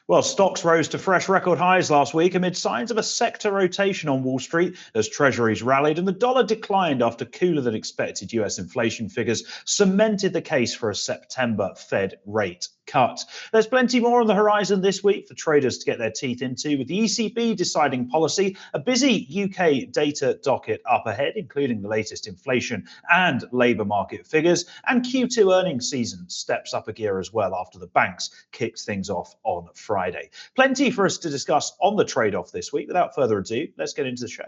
Well, stocks rose to fresh record highs last week amid signs of a sector rotation on Wall Street as Treasuries rallied and the dollar declined after cooler than expected US inflation figures cemented the case for a September Fed rate cut. There's plenty more on the horizon this week for traders to get their teeth into, with the ECB deciding policy, a busy UK data docket up ahead, including the latest inflation and labour market figures, and Q2 earnings season steps up a gear as well after the banks kicked things off on Friday. Plenty for us to discuss on the trade-off this week. Without further ado, let's get into the show.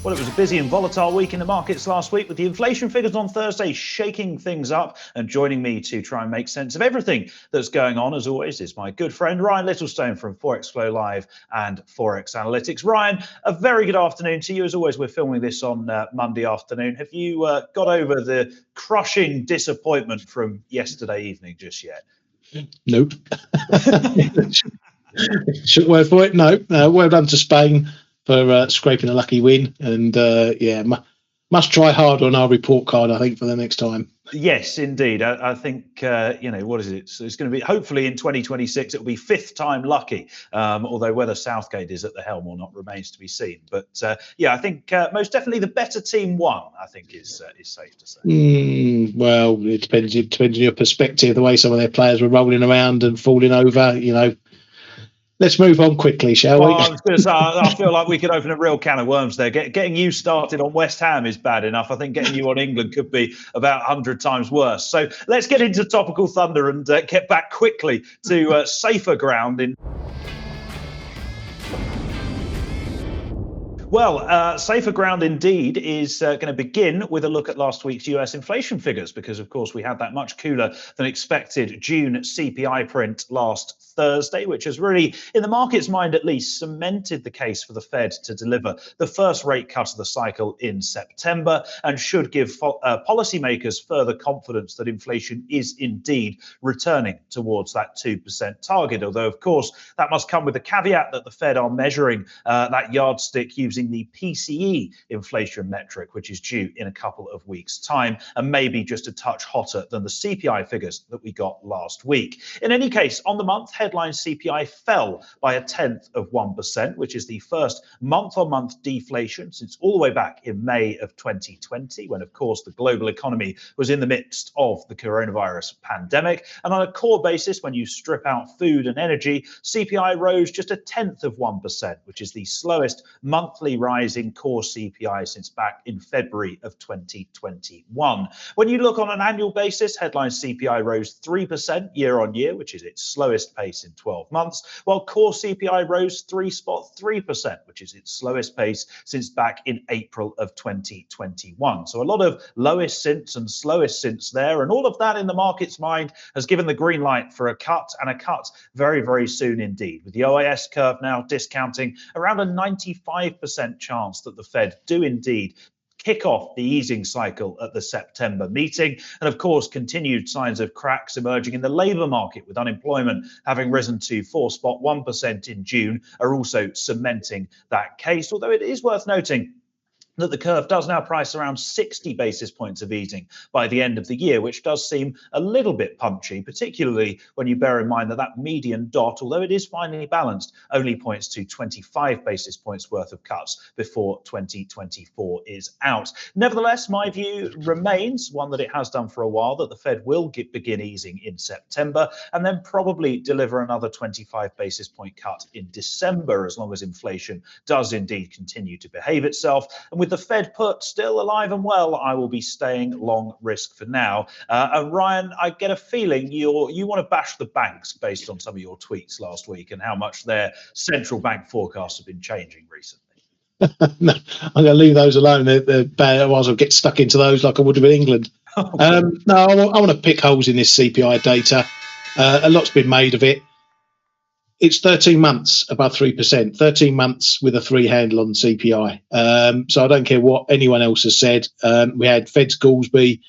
Well, it was a busy and volatile week in the markets last week, with the inflation figures on Thursday shaking things up. And joining me to try and make sense of everything that's going on, as always, is my good friend Ryan Littlestone from Forex Flow Live and Forex Analytics. Ryan, a very good afternoon to you. As always, we're filming this on Monday afternoon. Have you got over the crushing disappointment from yesterday evening just yet? Nope. Short word for it. No. Well done to Spain for scraping a lucky win, and must try harder on our report card, I think, for the next time. Yes, indeed. I think what is it? So it's going to be, hopefully in 2026 it'll be fifth time lucky, although whether Southgate is at the helm or not remains to be seen. But I think most definitely the better team won, I think is safe to say. Well, it depends on your perspective, the way some of their players were rolling around and falling over, Let's move on quickly, shall we? I was going to say, I feel like we could open a real can of worms there. Getting you started on West Ham is bad enough. I think getting you on England could be about 100 times worse. So let's get into topical thunder and get back quickly to safer ground in. Well, safer ground indeed is going to begin with a look at last week's US inflation figures, because, of course, we had that much cooler than expected June CPI print last Thursday, which has really, in the market's mind at least, cemented the case for the Fed to deliver the first rate cut of the cycle in September, and should give policymakers further confidence that inflation is indeed returning towards that 2% target. Although, of course, that must come with the caveat that the Fed are measuring that yardstick using the PCE inflation metric, which is due in a couple of weeks' time, and maybe just a touch hotter than the CPI figures that we got last week. In any case, on the month, headline CPI fell by 0.1%, which is the first month-on-month deflation since all the way back in May of 2020, when, of course, the global economy was in the midst of the coronavirus pandemic. And on a core basis, when you strip out food and energy, CPI rose just 0.1%, which is the slowest monthly rise in core CPI since back in February of 2021. When you look on an annual basis, headline CPI rose 3% year on year, which is its slowest pace in 12 months, while core CPI rose 3.3%, which is its slowest pace since back in April of 2021. So a lot of lowest since and slowest since there, and all of that in the market's mind has given the green light for a cut, and a cut very, very soon indeed, with the OIS curve now discounting around a 95% chance that the Fed do indeed kick off the easing cycle at the September meeting. And of course, continued signs of cracks emerging in the labour market, with unemployment having risen to 4.1% in June, are also cementing that case. Although it is worth noting that the curve does now price around 60 basis points of easing by the end of the year, which does seem a little bit punchy, particularly when you bear in mind that that median dot, although it is finely balanced, only points to 25 basis points worth of cuts before 2024 is out. Nevertheless, my view remains one that it has done for a while, that the Fed will begin easing in September and then probably deliver another 25 basis point cut in December, as long as inflation does indeed continue to behave itself. And with the Fed put still alive and well, I will be staying long risk for now. And Ryan, I get a feeling you want to bash the banks based on some of your tweets last week and how much their central bank forecasts have been changing recently. No, I'm going to leave those alone. They're bad. Otherwise, I'll get stuck into those like I would have in England. No, I want to pick holes in this CPI data. A lot's been made of it. It's 13 months above 3%, 13 months with a 3 handle on CPI. So I don't care what anyone else has said. We had Feds Goolsby,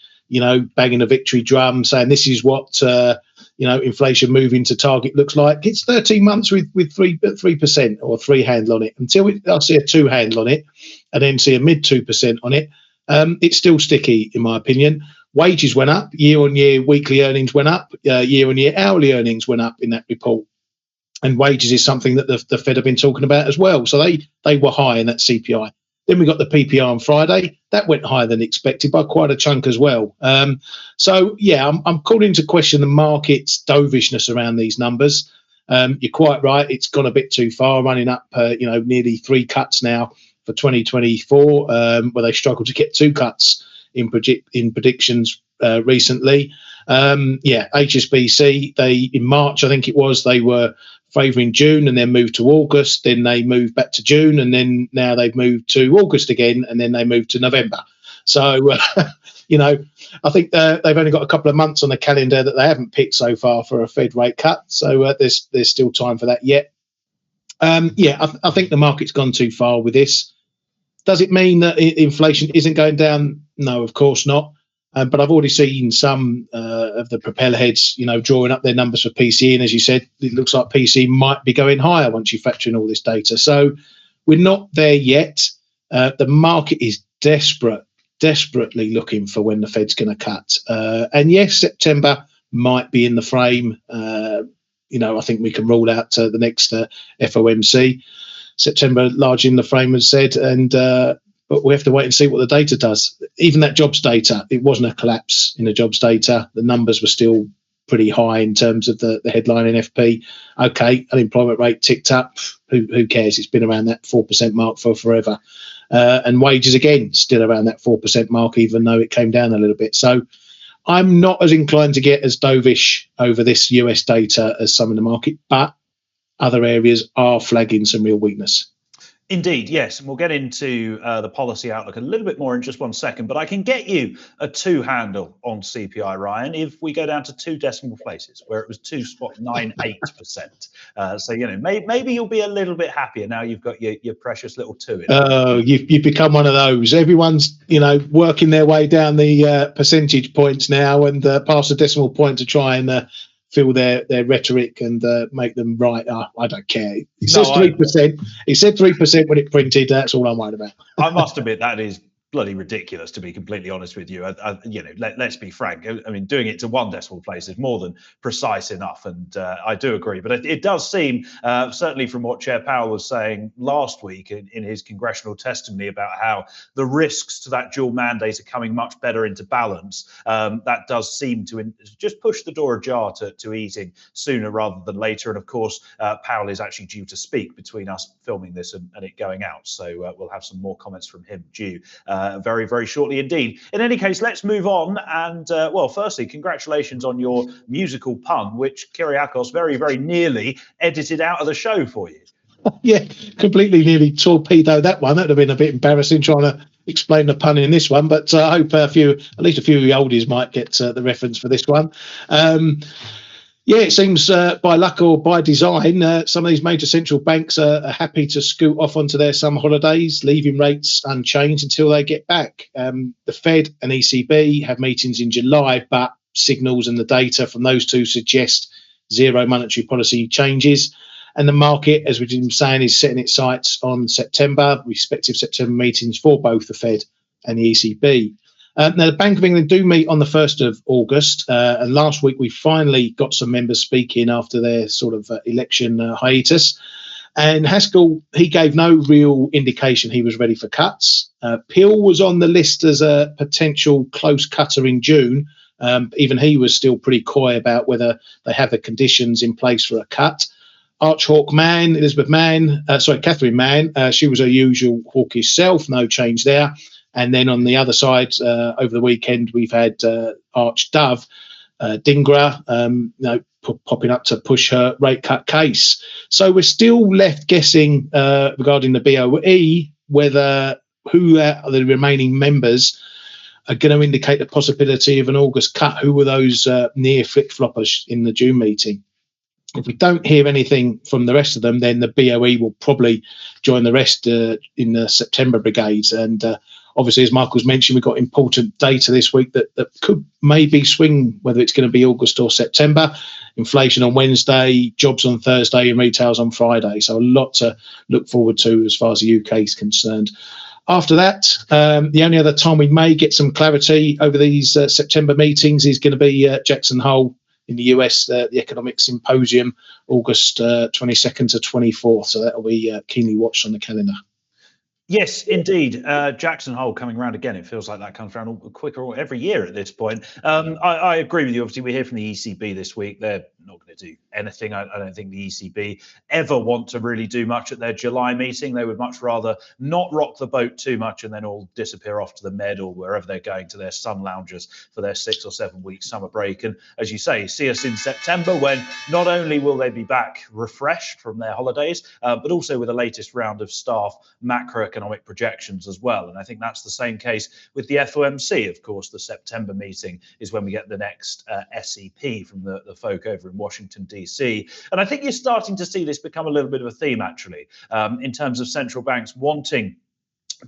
banging a victory drum, saying this is what inflation moving to target looks like. It's 13 months with 3% or 3 handle on it. Until I see a 2 handle on it and then see a mid 2% on it, it's still sticky, in my opinion. Wages went up year on year, weekly earnings went up, year on year, hourly earnings went up in that report. And wages is something that the Fed have been talking about as well. So they were high in that CPI. Then we got the PPI on Friday. That went higher than expected by quite a chunk as well. I'm calling into question the market's dovishness around these numbers. You're quite right. It's gone a bit too far, running up, nearly 3 cuts now for 2024, where they struggled to get 2 cuts in predictions recently. HSBC, in March, I think it was, they were favouring June and then moved to August, then they moved back to June, and then now they've moved to August again, and then they moved to November. So, I think they've only got a couple of months on the calendar that they haven't picked so far for a Fed rate cut. So there's still time for that yet. I think the market's gone too far with this. Does it mean that inflation isn't going down? No, of course not. But I've already seen some of the propeller heads, drawing up their numbers for PCE. And as you said, it looks like PCE might be going higher once you factor in all this data. So we're not there yet. The market is desperately looking for when the Fed's going to cut. And yes, September might be in the frame. I think we can rule out the next FOMC. September largely in the frame, as said, but we have to wait and see what the data does. Even that jobs data, it wasn't a collapse in the jobs data. The numbers were still pretty high in terms of the headline NFP. Okay, unemployment rate ticked up. Who cares? It's been around that 4% mark for forever. And wages, again, still around that 4% mark, even though it came down a little bit. So I'm not as inclined to get as dovish over this US data as some in the market, but other areas are flagging some real weakness. Indeed, yes. And we'll get into the policy outlook a little bit more in just one second. But I can get you a 2 handle on CPI, Ryan, if we go down to 2 decimal places where it was 2.98%. So, maybe you'll be a little bit happier now you've got your precious little 2 in. Oh, you've become one of those. Everyone's, working their way down the percentage points now and past the decimal point to try and fill their rhetoric and make them right. I don't care. It says 3%. It said 3% when it printed. That's all I'm worried about. I must admit that is bloody ridiculous, to be completely honest with you. Let's be frank. I mean, doing it to 1 decimal place is more than precise enough, and I do agree. But it does seem, certainly from what Chair Powell was saying last week in his congressional testimony about how the risks to that dual mandate are coming much better into balance. That does seem to just push the door ajar to easing sooner rather than later. And of course, Powell is actually due to speak between us filming this and it going out. So we'll have some more comments from him due very, very shortly indeed. In any case, let's move on. And firstly, congratulations on your musical pun, which Kyriakos very, very nearly edited out of the show for you. Yeah, completely nearly torpedoed that one. That would have been a bit embarrassing trying to explain the pun in this one, but I hope at least a few of the oldies might get the reference for this one. It seems by luck or by design, some of these major central banks are happy to scoot off onto their summer holidays, leaving rates unchanged until they get back. The Fed and ECB have meetings in July, but signals and the data from those two suggest zero monetary policy changes. And the market, as we've been saying, is setting its sights on September, respective September meetings for both the Fed and the ECB. Now, the Bank of England do meet on the 1st of August. And last week, we finally got some members speaking after their sort of election hiatus. And Haskell, he gave no real indication he was ready for cuts. Peel was on the list as a potential close cutter in June. Even he was still pretty coy about whether they have the conditions in place for a cut. Catherine Mann, she was her usual hawkish self, no change there. And then on the other side, over the weekend, we've had Arch Dove, Dingra, popping up to push her rate cut case. So we're still left guessing regarding the BOE whether who are the remaining members are going to indicate the possibility of an August cut. Who were those near flip-floppers in the June meeting? If we don't hear anything from the rest of them, then the BOE will probably join the rest in the September brigades. And Obviously, as Michael's mentioned, we've got important data this week that could maybe swing whether it's going to be August or September. Inflation on Wednesday, jobs on Thursday, and retails on Friday. So a lot to look forward to as far as the UK is concerned. After that, the only other time we may get some clarity over these September meetings is going to be Jackson Hole in the US, the Economic Symposium, August 22nd to 24th. So that will be keenly watched on the calendar. Yes, indeed. Jackson Hole coming around again. It feels like that comes around quicker every year at this point. I agree with you. Obviously, we hear from the ECB this week. They're not going to do anything. I don't think the ECB ever want to really do much at their July meeting. They would much rather not rock the boat too much and then all disappear off to the Med or wherever they're going to their sun loungers for their 6 or 7 week summer break. And as you say, see us in September when not only will they be back refreshed from their holidays, but also with the latest round of staff macroeconomic projections as well. And I think that's the same case with the FOMC. Of course, the September meeting is when we get the next SEP from the folk over in Washington, DC. And I think you're starting to see this become a little bit of a theme, actually, in terms of central banks wanting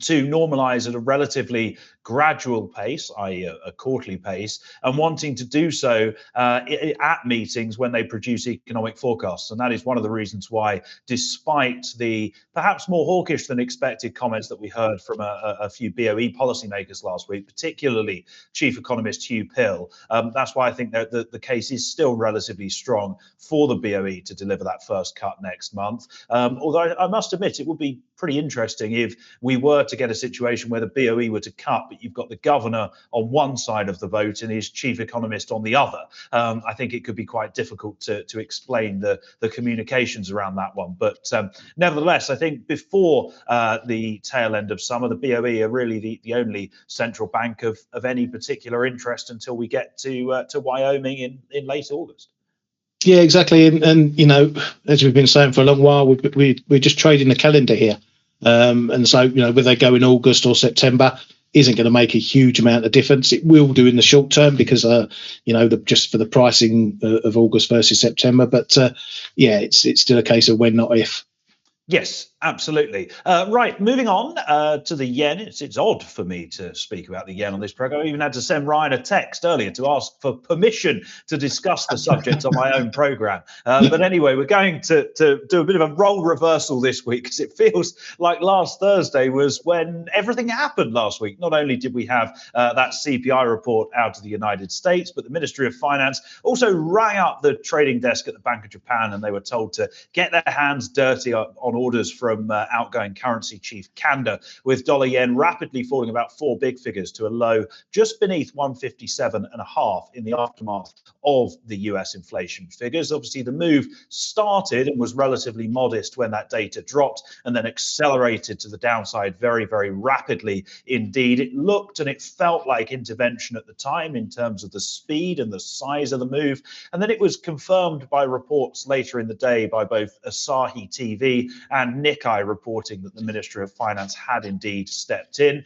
to normalize at a relatively gradual pace, i.e. a quarterly pace, and wanting to do so at meetings when they produce economic forecasts. And that is one of the reasons why, despite the perhaps more hawkish than expected comments that we heard from a few BOE policymakers last week, particularly Chief Economist Hugh Pill, that's why I think that the case is still relatively strong for the BOE to deliver that first cut next month. Although I must admit, it would be pretty interesting if we were to get a situation where the BOE were to cut, but you've got the governor on one side of the vote and his chief economist on the other. I think it could be quite difficult to explain the communications around that one. But nevertheless, I think before the tail end of summer, the BOE are really the only central bank of any particular interest until we get to Wyoming in late August. Yeah, exactly. And you know, as we've been saying for a long while, we're just trading the calendar here. And so, you know, whether they go in August or September isn't going to make a huge amount of difference. It will do in the short term because, you know, just for the pricing of August versus September. But yeah, it's still a case of when, not if. Yes, absolutely. Right, moving on to the yen. It's odd for me to speak about the yen on this program. I even had to send Ryan a text earlier to ask for permission to discuss the subject on my own program. But anyway, we're going to do a bit of a role reversal this week because it feels like last Thursday was when everything happened last week. Not only did we have that CPI report out of the United States, but the Ministry of Finance also rang up the trading desk at the Bank of Japan and they were told to get their hands dirty on orders from outgoing currency chief Kanda, with dollar yen rapidly falling about 4 big figures to a low just beneath 157.5 in the aftermath of the US inflation figures. Obviously, the move started and was relatively modest when that data dropped and then accelerated to the downside very, very rapidly indeed. It looked and it felt like intervention at the time in terms of the speed and the size of the move. And then it was confirmed by reports later in the day by both Asahi TV and Nikkei reporting that the Ministry of Finance had indeed stepped in.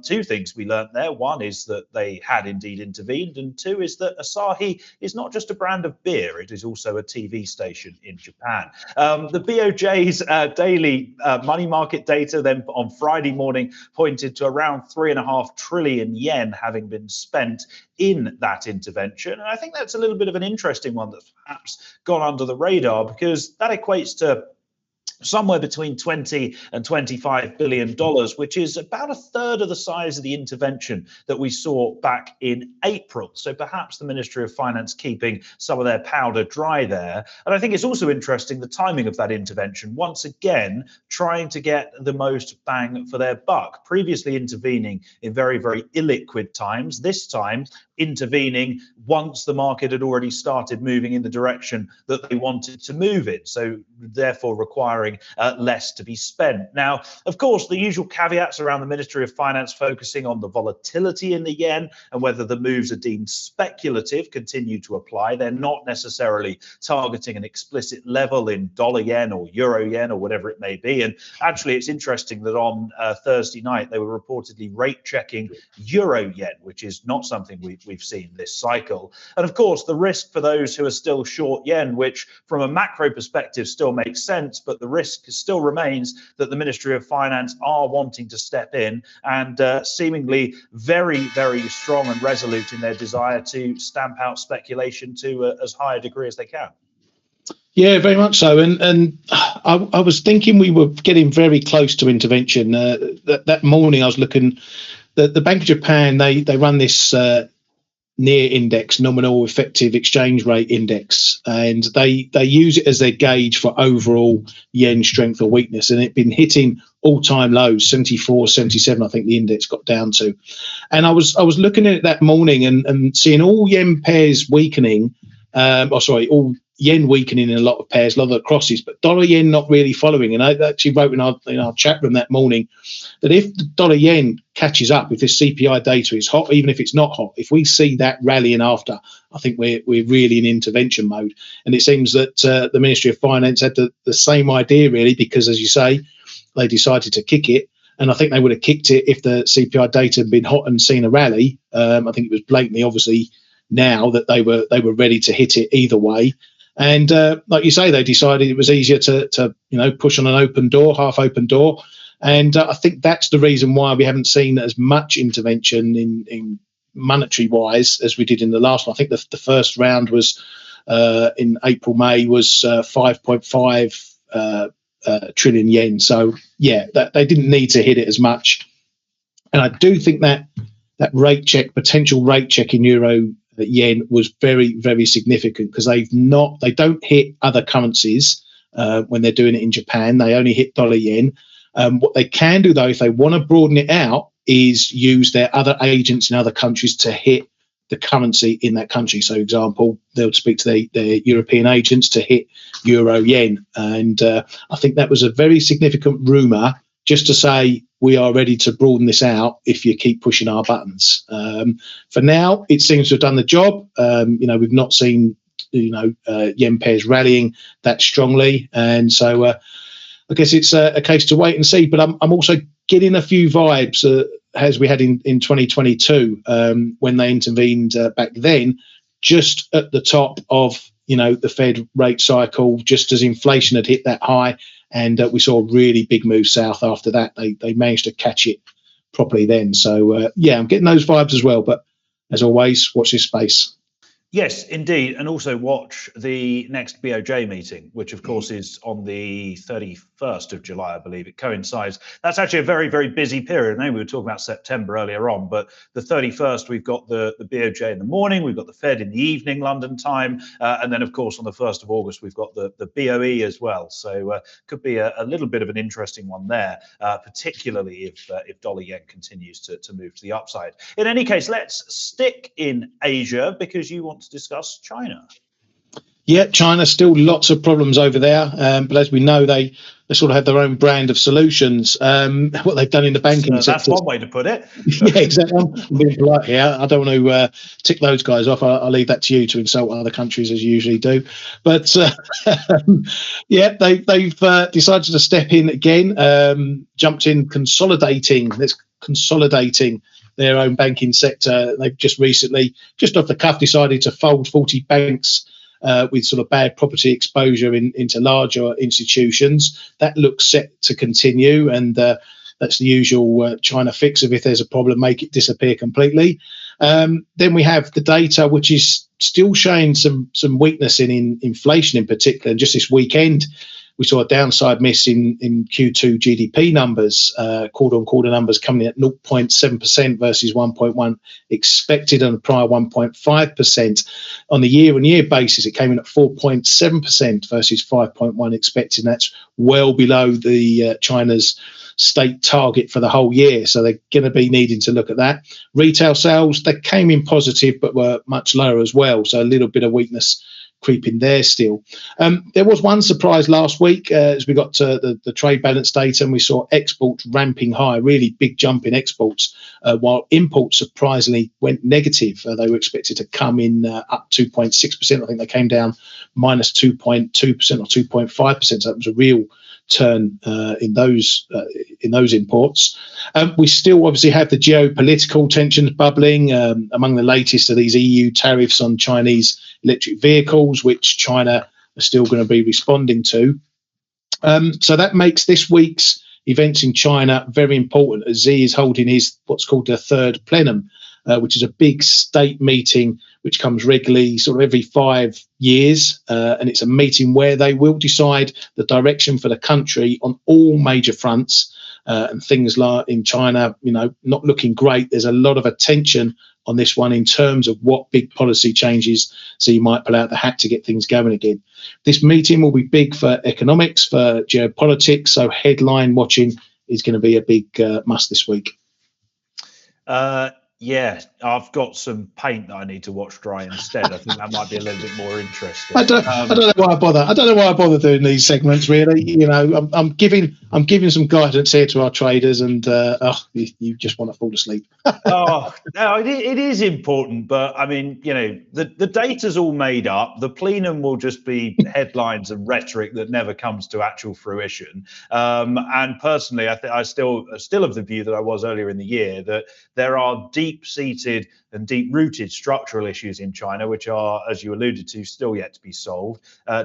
Two things we learned there. One is that they had indeed intervened, and two is that Asahi is not just a brand of beer, it is also a TV station in Japan. The BOJ's daily money market data then on Friday morning pointed to around 3.5 trillion yen having been spent in that intervention. And I think that's a little bit of an interesting one that's perhaps gone under the radar because that equates to somewhere between $20 and $25 billion, which is about a third of the size of the intervention that we saw back in April. So perhaps the Ministry of Finance keeping some of their powder dry there. And I think it's also interesting the timing of that intervention, once again, trying to get the most bang for their buck. Previously intervening in very, very illiquid times, this time intervening once the market had already started moving in the direction that they wanted to move in. So therefore requiring less to be spent. Now, of course, the usual caveats around the Ministry of Finance focusing on the volatility in the yen and whether the moves are deemed speculative continue to apply. They're not necessarily targeting an explicit level in dollar yen or euro yen or whatever it may be. And actually, it's interesting that on Thursday night, they were reportedly rate checking euro yen, which is not something we've seen this cycle. And of course, the risk for those who are still short yen, which from a macro perspective still makes sense, but the risk risk still remains that the Ministry of Finance are wanting to step in and seemingly very, very strong and resolute in their desire to stamp out speculation to as high a degree as they can. Yeah, very much so. And I was thinking we were getting very close to intervention. That morning I was looking, the Bank of Japan, they run this near index, nominal effective exchange rate index, and they use it as their gauge for overall yen strength or weakness, and it's been hitting all-time lows, 74, 77 I think the index got down to. And I was looking at it that morning and seeing all yen pairs weakening, all yen weakening in a lot of pairs, a lot of the crosses, but dollar yen not really following. And I actually wrote in our chat room that morning that if the dollar yen catches up, if this CPI data is hot, even if it's not hot, if we see that rallying after, I think we're really in intervention mode. And it seems that the Ministry of Finance had the same idea, really, because, as you say, they decided to kick it. And I think they would have kicked it if the CPI data had been hot and seen a rally. I think it was blatantly, obviously, now that they were ready to hit it either way. And like you say, they decided it was easier to push on an open door, half open door. And I think that's the reason why we haven't seen as much intervention in monetary wise as we did in the last one. I think the first round was in April, May was 5.5 trillion yen. So, yeah, they didn't need to hit it as much. And I do think that potential rate check in euro yen was very, very significant, because they don't hit other currencies when they're doing it in Japan. They only hit dollar yen. What they can do, though, if they want to broaden it out, is use their other agents in other countries to hit the currency in that country. So, example, they'll speak to their European agents to hit euro yen. And I think that was a very significant rumour, just to say we are ready to broaden this out if you keep pushing our buttons. For now, it seems to have done the job. We've not seen yen pairs rallying that strongly, and so I guess it's a case to wait and see. But I'm also getting a few vibes as we had in 2022 when they intervened back then, just at the top of the Fed rate cycle, just as inflation had hit that high. And we saw a really big move south after that. They managed to catch it properly then. So, I'm getting those vibes as well. But as always, watch this space. Yes, indeed. And also watch the next BOJ meeting, which, of course, is on the 31st of July, I believe. It coincides. That's actually a very, very busy period. I know we were talking about September earlier on, but the 31st, we've got the BOJ in the morning, we've got the Fed in the evening, London time. And then, of course, on the 1st of August, we've got the BOE as well. So could be a little bit of an interesting one there, particularly if dollar yen continues to move to the upside. In any case, let's stick in Asia, because you want to discuss China. Yeah, China, still lots of problems over there. But as we know, they sort of have their own brand of solutions. What they've done in the banking sector. That's one way to put it. Yeah, exactly. I'm being polite here. I don't want to tick those guys off. I'll leave that to you to insult other countries as you usually do. But they've decided to step in again, jumped in consolidating their own banking sector. They've just recently, just off the cuff, decided to fold 40 banks with sort of bad property exposure into larger institutions. That looks set to continue, and that's the usual China fix of if there's a problem, make it disappear completely. Then we have the data, which is still showing some weakness in inflation in particular. And just this weekend, we saw a downside miss in Q2 GDP numbers, quarter-on-quarter numbers coming in at 0.7% versus 1.1 expected, and the prior 1.5%. On the year-on-year basis, it came in at 4.7% versus 5.1 expected. And that's well below the China's state target for the whole year. So they're going to be needing to look at that. Retail sales, they came in positive, but were much lower as well. So a little bit of weakness creeping there still. There was one surprise last week as we got to the trade balance data, and we saw exports ramping high, really big jump in exports, while imports surprisingly went negative. They were expected to come in up 2.6%. I think they came down minus 2.2% or 2.5%. So that was a real turn in those imports. We still obviously have the geopolitical tensions bubbling. Among the latest are these EU tariffs on Chinese electric vehicles, which China are still going to be responding to. So that makes this week's events in China very important, as Xi is holding his what's called the third plenum, which is a big state meeting which comes regularly, sort of every 5 years, and it's a meeting where they will decide the direction for the country on all major fronts. And things like in China, not looking great. There's a lot of attention on this one in terms of what big policy changes Xi might pull out the hat to get things going again. This meeting will be big for economics, for geopolitics, so headline watching is going to be a big must this week. Yeah, I've got some paint that I need to watch dry instead. I think that might be a little bit more interesting. I don't know why I bother. I don't know why I bother doing these segments. Really, I'm giving some guidance here to our traders, and you just want to fall asleep. Oh no, it is important, but I mean, the data's all made up. The plenum will just be headlines and rhetoric that never comes to actual fruition. And personally, I still of the view that I was earlier in the year, that there are deep-seated and deep-rooted structural issues in China, which are, as you alluded to, still yet to be solved.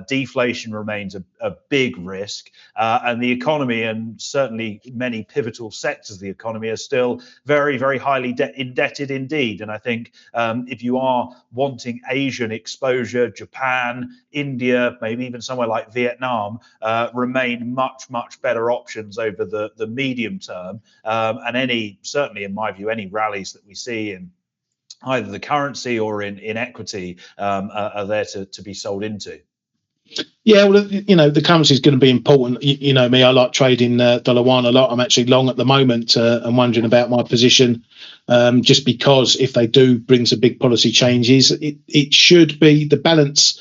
Deflation remains a big risk, and the economy, and certainly many pivotal sectors of the economy, are still very, very highly indebted indeed. And I think if you are wanting Asian exposure, Japan, India, maybe even somewhere like Vietnam, remain much, much better options over the medium term. And certainly in my view, any rallies that we see in either the currency or in equity are there to be sold into. Yeah, well, the currency is going to be important. You know me, I like trading dollar yuan a lot. I'm actually long at the moment. I'm wondering about my position, just because if they do bring some big policy changes, it should be the balance.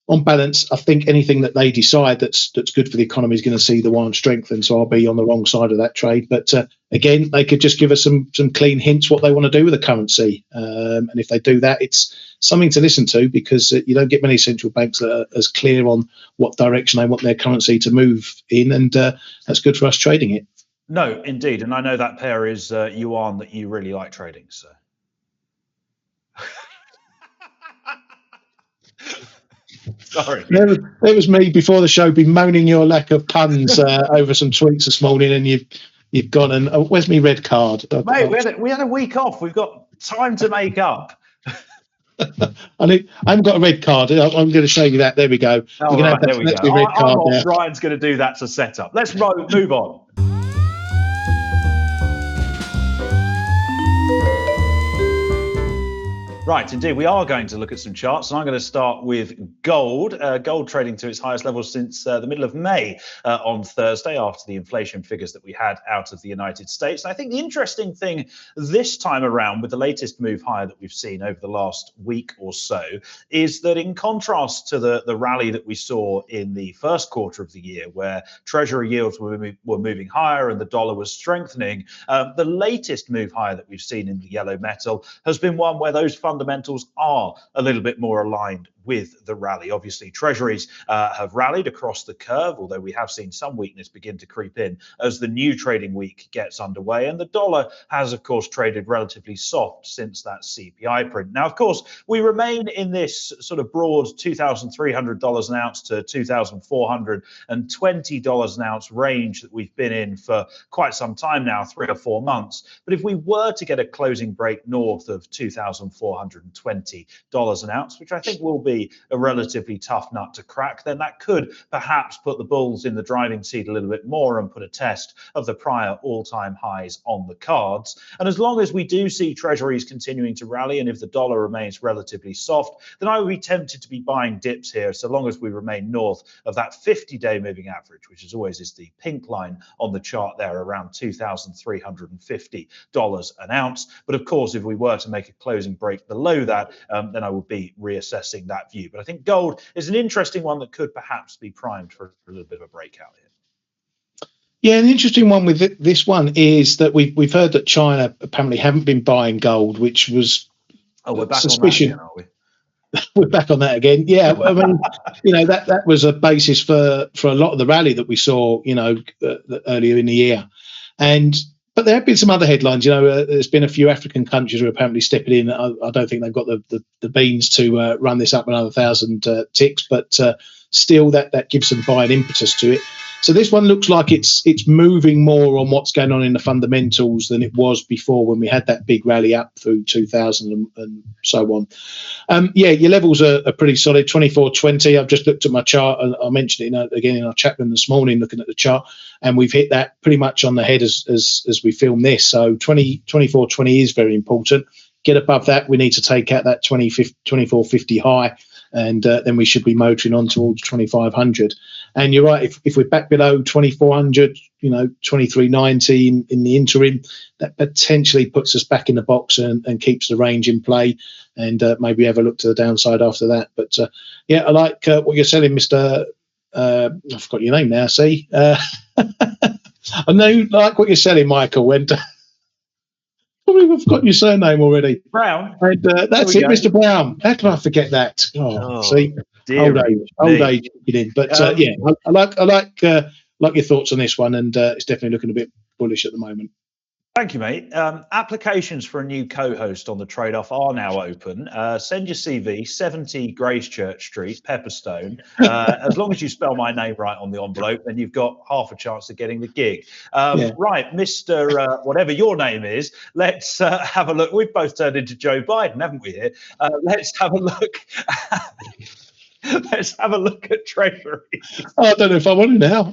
On balance, I think anything that they decide that's good for the economy is going to see the yuan strengthen. So I'll be on the wrong side of that trade. But again, they could just give us some clean hints what they want to do with the currency. And if they do that, it's something to listen to, because you don't get many central banks that are as clear on what direction they want their currency to move in. And that's good for us trading it. No, indeed. And I know that pair is yuan that you really like trading. So. Sorry. There was me before the show bemoaning your lack of puns over some tweets this morning, and you've gone and where's my red card? Mate, we had a week off. We've got time to make up. I haven't got a red card. I'm going to show you that. There we go. Oh, right, there we go. Ryan's going to do that to set up. Let's move on. Right, indeed, we are going to look at some charts, and I'm going to start with gold. Gold trading to its highest level since the middle of May on Thursday, after the inflation figures that we had out of the United States. And I think the interesting thing this time around, with the latest move higher that we've seen over the last week or so, is that in contrast to the rally that we saw in the first quarter of the year, where Treasury yields were moving higher and the dollar was strengthening, the latest move higher that we've seen in the yellow metal has been one where those fundamentals are a little bit more aligned with the rally. Obviously, Treasuries have rallied across the curve, although we have seen some weakness begin to creep in as the new trading week gets underway. And the dollar has, of course, traded relatively soft since that CPI print. Now, of course, we remain in this sort of broad $2,300 an ounce to $2,420 an ounce range that we've been in for quite some time now, 3 or 4 months. But if we were to get a closing break north of $2,420 an ounce, which I think will be a relatively tough nut to crack, then that could perhaps put the bulls in the driving seat a little bit more and put a test of the prior all-time highs on the cards. And as long as we do see Treasuries continuing to rally, and if the dollar remains relatively soft, then I would be tempted to be buying dips here, so long as we remain north of that 50-day moving average, which as always is the pink line on the chart there, around $2,350 an ounce. But of course, if we were to make a closing break below that, then I would be reassessing that view. But I think gold is an interesting one that could perhaps be primed for a little bit of a breakout here. Yeah, an interesting one with this one is that we've heard that China apparently haven't been buying gold, which was we're back suspicion. On that again, are we? We're back on that again. Yeah, I mean, that was a basis for a lot of the rally that we saw, earlier in the year. But there have been some other headlines. There's been a few African countries who are apparently stepping in. I don't think they've got the beans to run this up another 1,000 ticks, but still that gives some buying impetus to it. So this one looks like it's moving more on what's going on in the fundamentals than it was before when we had that big rally up through 2000 and so on. Yeah, your levels are pretty solid. 24.20. I've just looked at my chart, and I mentioned it again in our chat room this morning, looking at the chart, and we've hit that pretty much on the head as we film this. So 24.20 is very important. Get above that, we need to take out that 24.50 high, and then we should be motoring on towards 2500. And you're right, if we're back below 2400, 2390 in the interim, that potentially puts us back in the box and keeps the range in play, and maybe have a look to the downside after that. But yeah, I like what you're selling, Mr. I forgot your name now. See, I know you like what you're selling, Michael. And probably I've got your surname already. Brown. And that's it, Mr. Brown. How can I forget that? See, old age. But yeah, I like your thoughts on this one, and it's definitely looking a bit bullish at the moment. Thank you, mate. Applications for a new co-host on the trade-off are now open. Send your CV, 70 Gracechurch Street, Pepperstone. As long as you spell my name right on the envelope, then you've got half a chance of getting the gig. Right, Mr. Whatever your name is, let's have a look. We've both turned into Joe Biden, haven't we here? Let's have a look. Let's have a look at Treasuries. I don't know if I want to now.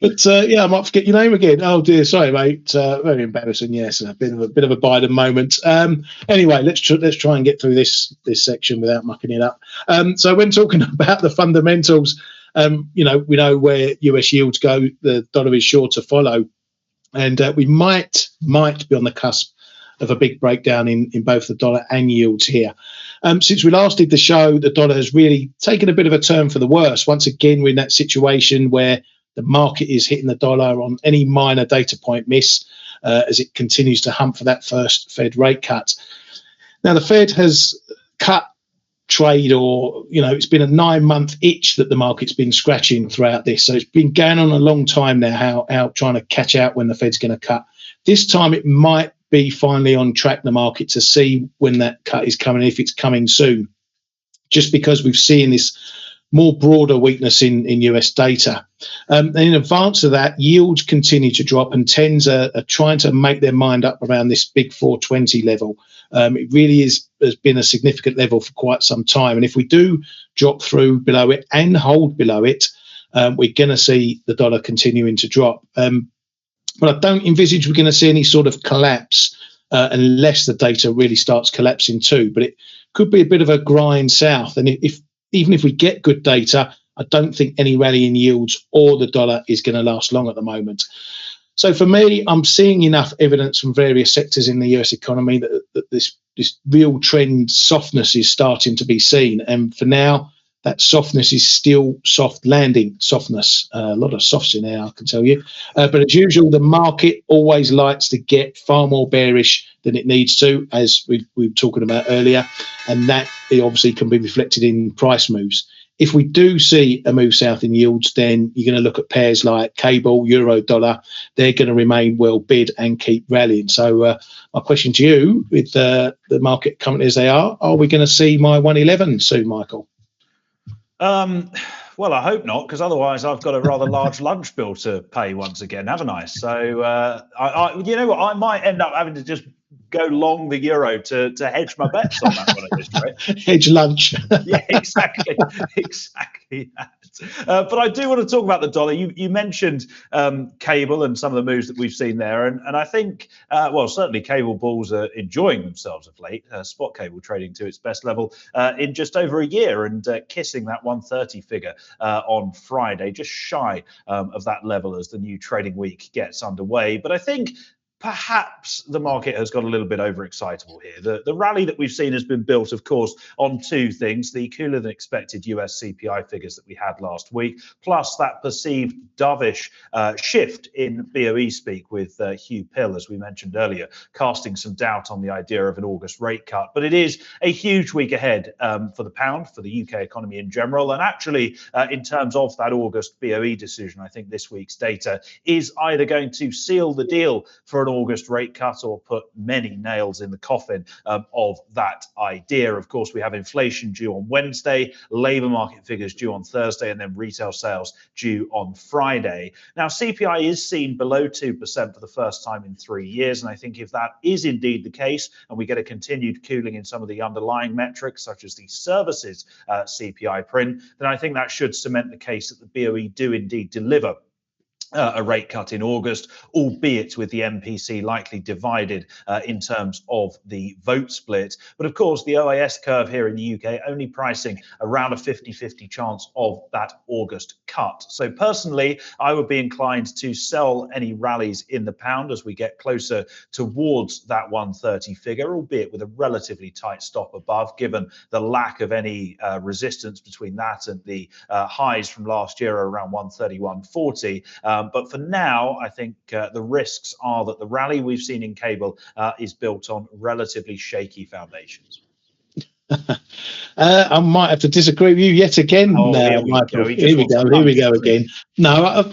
But yeah, I might forget your name again. Oh dear, sorry, mate. Very embarrassing. Yes, a bit of a Biden moment. Anyway, let's try and get through this section without mucking it up. So when talking about the fundamentals, we know where US yields go. The dollar is sure to follow, and we might be on the cusp of a big breakdown in both the dollar and yields here. Since we last did the show, the dollar has really taken a bit of a turn for the worse. Once again, we're in that situation where the market is hitting the dollar on any minor data point miss as it continues to hunt for that first Fed rate cut. Now, the Fed has cut trade, or, it's been a 9-month itch that the market's been scratching throughout this. So it's been going on a long time now, how trying to catch out when the Fed's going to cut. This time it might be finally on track, the market, to see when that cut is coming, if it's coming soon, just because we've seen this more broader weakness in US data. And in advance of that, yields continue to drop, and tens are trying to make their mind up around this big 420 level. It really has been a significant level for quite some time. And if we do drop through below it and hold below it, we're going to see the dollar continuing to drop. But I don't envisage we're going to see any sort of collapse unless the data really starts collapsing too. But it could be a bit of a grind south. And even if we get good data, I don't think any rally in yields or the dollar is going to last long at the moment. So for me, I'm seeing enough evidence from various sectors in the US economy that this real trend softness is starting to be seen. And for now, that softness is still soft landing softness. A lot of softs in there, I can tell you. But as usual, the market always likes to get far more bearish than it needs to, as we were talking about earlier. And that obviously can be reflected in price moves. If we do see a move south in yields, then you're going to look at pairs like cable, euro, dollar. They're going to remain well bid and keep rallying. So my question to you, with the market currently as they are we going to see my 111 soon, Michael? Well, I hope not, because otherwise I've got a rather large lunch bill to pay once again, haven't I? So, you know what, I might end up having to just go long the euro to hedge my bets on that one at this rate. Hedge lunch. Yeah, exactly that. But I do want to talk about the dollar. You mentioned cable and some of the moves that we've seen there, and I think, certainly cable bulls are enjoying themselves of late. Spot cable trading to its best level in just over a year, and kissing that 130 figure on Friday, just shy of that level as the new trading week gets underway. But I think perhaps the market has got a little bit overexcitable here. The rally that we've seen has been built, of course, on two things: the cooler than expected US CPI figures that we had last week, plus that perceived dovish shift in BOE speak with Hugh Pill, as we mentioned earlier, casting some doubt on the idea of an August rate cut. But it is a huge week ahead for the pound, for the UK economy in general. And actually, in terms of that August BOE decision, I think this week's data is either going to seal the deal for an August rate cut or put many nails in the coffin of that idea. Of course, we have inflation due on Wednesday, labour market figures due on Thursday, and then retail sales due on Friday. Now, CPI is seen below 2% for the first time in 3 years, and I think if that is indeed the case, and we get a continued cooling in some of the underlying metrics, such as the services CPI print, then I think that should cement the case that the BOE do indeed deliver a rate cut in August, albeit with the MPC likely divided in terms of the vote split. But of course, the OAS curve here in the UK only pricing around a 50-50 chance of that August cut. So personally, I would be inclined to sell any rallies in the pound as we get closer towards that 130 figure, albeit with a relatively tight stop above, given the lack of any resistance between that and the highs from last year around 131.40. But for now, I think the risks are that the rally we've seen in cable is built on relatively shaky foundations. I might have to disagree with you yet again. Michael. Here we go again. No,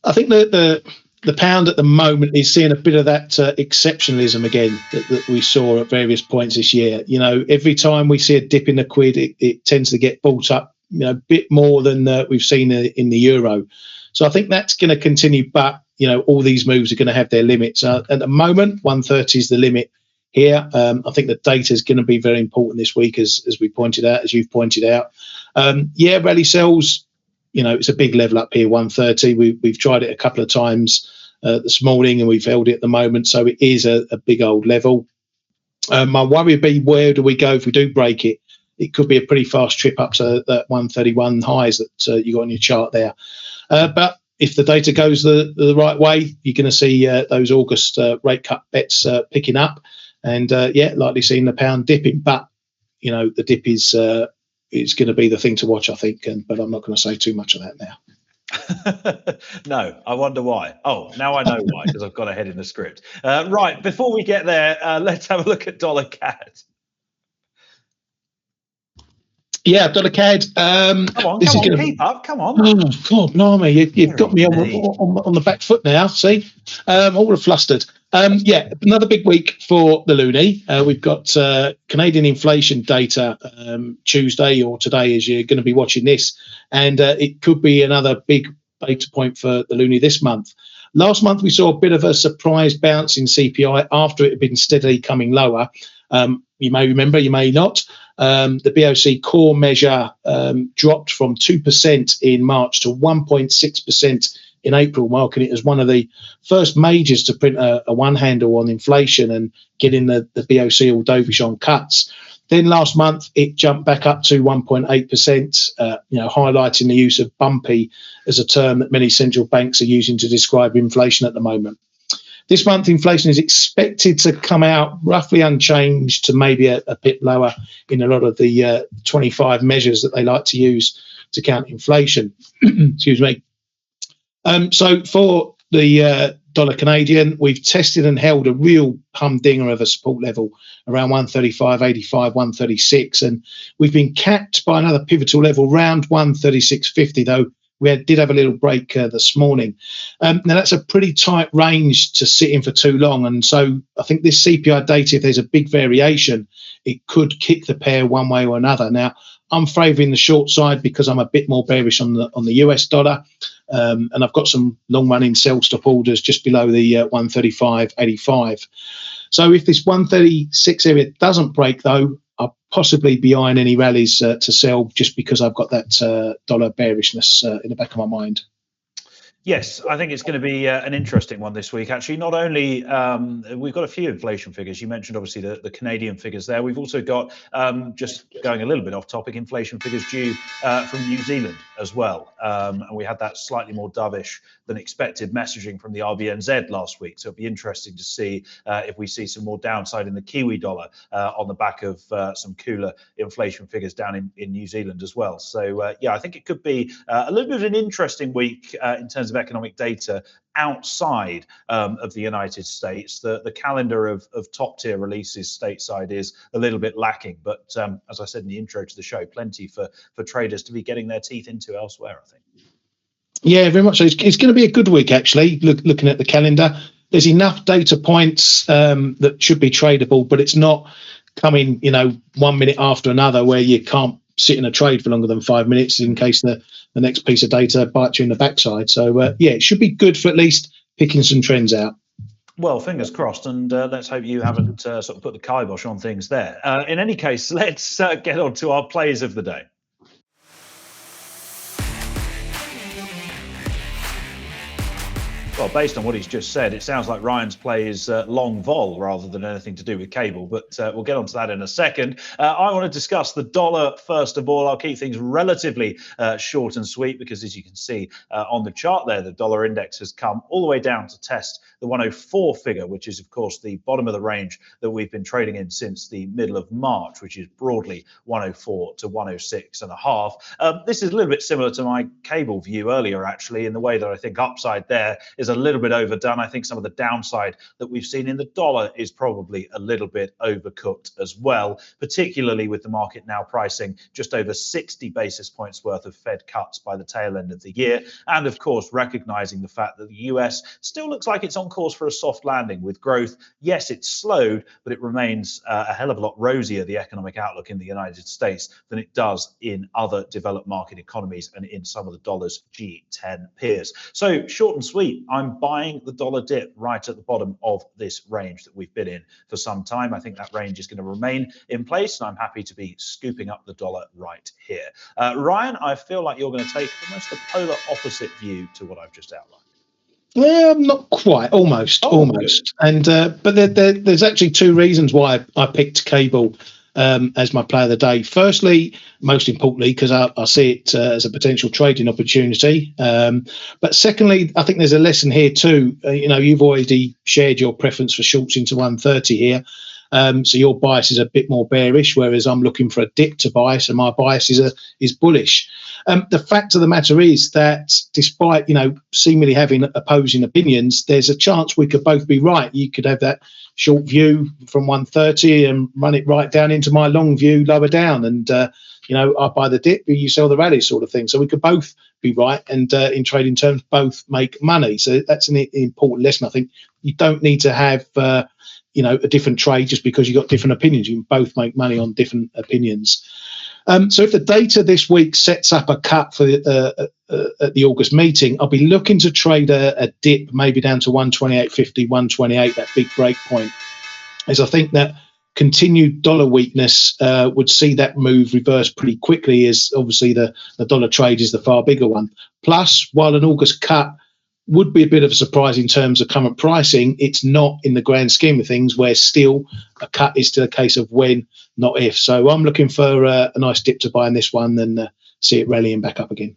I think that the pound at the moment is seeing a bit of that exceptionalism again that we saw at various points this year. You know, every time we see a dip in the quid, it tends to get bought up, you know, a bit more than we've seen in the euro. So I think that's going to continue, but you know, all these moves are going to have their limits. At the moment, 130 is the limit here. I think the data is going to be very important this week, as we pointed out, as you've pointed out. Rally sells, you know, it's a big level up here, 130. We've tried it a couple of times this morning, and we've held it at the moment, so it is a big old level. My worry would be, where do we go if we do break it? It could be a pretty fast trip up to that 131 highs that you got on your chart there. But if the data goes the right way, you're going to see those August rate cut bets picking up, and likely seeing the pound dipping. But you know, the dip is going to be the thing to watch, I think. But I'm not going to say too much of that now. No, I wonder why. Oh, now I know why, because I've got ahead in the script. Right, before we get there, let's have a look at dollar CAD. Yeah, dollar CAD. Come on, keep up. Come on. Oh, God, blimey, you've got me on the back foot now. See, all flustered. Another big week for the loonie. We've got Canadian inflation data Tuesday or today, as you're going to be watching this, and it could be another big data point for the loonie this month. Last month, we saw a bit of a surprise bounce in CPI after it had been steadily coming lower. You may remember, you may not. The BOC core measure dropped from 2% in March to 1.6% in April, marking it as one of the first majors to print a one handle on inflation and getting the BOC all dovish on cuts. Then last month, it jumped back up to 1.8%, highlighting the use of bumpy as a term that many central banks are using to describe inflation at the moment. This month, inflation is expected to come out roughly unchanged to maybe a bit lower in a lot of the 25 measures that they like to use to count inflation. Excuse me. So for the dollar Canadian, we've tested and held a real humdinger of a support level around 135.85, 136, and we've been capped by another pivotal level around 136.50, though we did have a little break this morning. Now, that's a pretty tight range to sit in for too long. And so I think this CPI data, if there's a big variation, it could kick the pair one way or another. Now, I'm favouring the short side because I'm a bit more bearish on the US dollar. And I've got some long-running sell stop orders just below the 135.85. So if this 136 area doesn't break, though, I'll possibly be eyeing any rallies to sell just because I've got that dollar bearishness in the back of my mind. Yes, I think it's going to be an interesting one this week. Actually, not only we've got a few inflation figures. You mentioned obviously the Canadian figures there. We've also got, just going a little bit off topic, inflation figures due from New Zealand as well. And we had that slightly more dovish than expected messaging from the RBNZ last week. So it'll be interesting to see if we see some more downside in the Kiwi dollar on the back of some cooler inflation figures down in New Zealand as well. So I think it could be a little bit of an interesting week in terms of economic data outside of the United States. The calendar of top tier releases stateside is a little bit lacking, but as I said in the intro to the show, plenty for traders to be getting their teeth into elsewhere, I think. Yeah, very much so. It's going to be a good week, actually, looking at the calendar. there's enough data points that should be tradable, but it's not coming, 1 minute after another where you can't sit in a trade for longer than 5 minutes in case the next piece of data bites you in the backside. So, it should be good for at least picking some trends out. Well, fingers crossed, and let's hope you haven't sort of put the kibosh on things there. In any case, let's get on to our plays of the day. Well, based on what he's just said, it sounds like Ryan's play is long vol rather than anything to do with cable, but we'll get onto that in a second. I want to discuss the dollar first of all. I'll keep things relatively short and sweet because, as you can see on the chart there, the dollar index has come all the way down to test the 104 figure, which is, of course, the bottom of the range that we've been trading in since the middle of March, which is broadly 104 to 106 and a half. This is a little bit similar to my cable view earlier, actually, in the way that I think upside there is a little bit overdone. I think some of the downside that we've seen in the dollar is probably a little bit overcooked as well, particularly with the market now pricing just over 60 basis points worth of Fed cuts by the tail end of the year. And of course, recognizing the fact that the US still looks like it's on course for a soft landing with growth. Yes, it's slowed, but it remains a hell of a lot rosier, the economic outlook in the United States, than it does in other developed market economies and in some of the dollar's G10 peers. So short and sweet, I'm buying the dollar dip right at the bottom of this range that we've been in for some time. I think that range is going to remain in place, and I'm happy to be scooping up the dollar right here. Ryan, I feel like you're going to take almost the polar opposite view to what I've just outlined. Not quite, almost. And but there's actually two reasons why I picked cable as my play of the day. Firstly, most importantly, because I see it as a potential trading opportunity. But secondly, I think there's a lesson here too. You've already shared your preference for shorts into 130 here. So your bias is a bit more bearish, whereas I'm looking for a dip to buy. So my bias is bullish. The fact of the matter is that despite, seemingly having opposing opinions, there's a chance we could both be right. You could have that short view from 130 and run it right down into my long view lower down. And, I buy the dip, you sell the rally sort of thing. So we could both be right. And in trading terms, both make money. So that's an important lesson. I think you don't need to have, a different trade just because you've got different opinions. You can both make money on different opinions. So if the data this week sets up a cut for at the August meeting, I'll be looking to trade a dip maybe down to 128.50, 128, that big break point, as I think that continued dollar weakness would see that move reverse pretty quickly, as obviously the dollar trade is the far bigger one. Plus, while an August cut would be a bit of a surprise in terms of current pricing, it's not in the grand scheme of things, where still a cut is still a case of when, not if. So I'm looking for a nice dip to buy in this one and see it rallying back up again.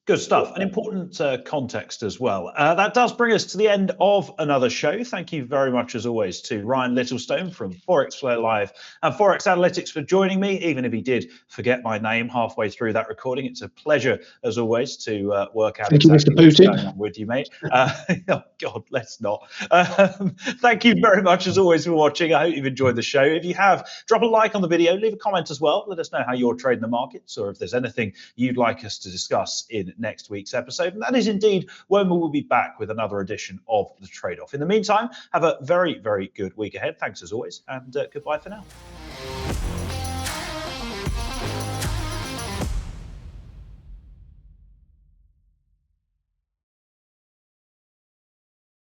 Good stuff. An important context as well. That does bring us to the end of another show. Thank you very much, as always, to Ryan Littlestone from Forex Flare Live and Forex Analytics for joining me, even if he did forget my name halfway through that recording. It's a pleasure, as always, to work out exactly what's going on with you, mate. Oh, God, let's not. Thank you very much, as always, for watching. I hope you've enjoyed the show. If you have, drop a like on the video, leave a comment as well. Let us know how you're trading the markets, or if there's anything you'd like us to discuss in next week's episode. And that is indeed when we will be back with another edition of The Trade-Off. In the meantime, have a very, very good week ahead. Thanks as always, and goodbye for now.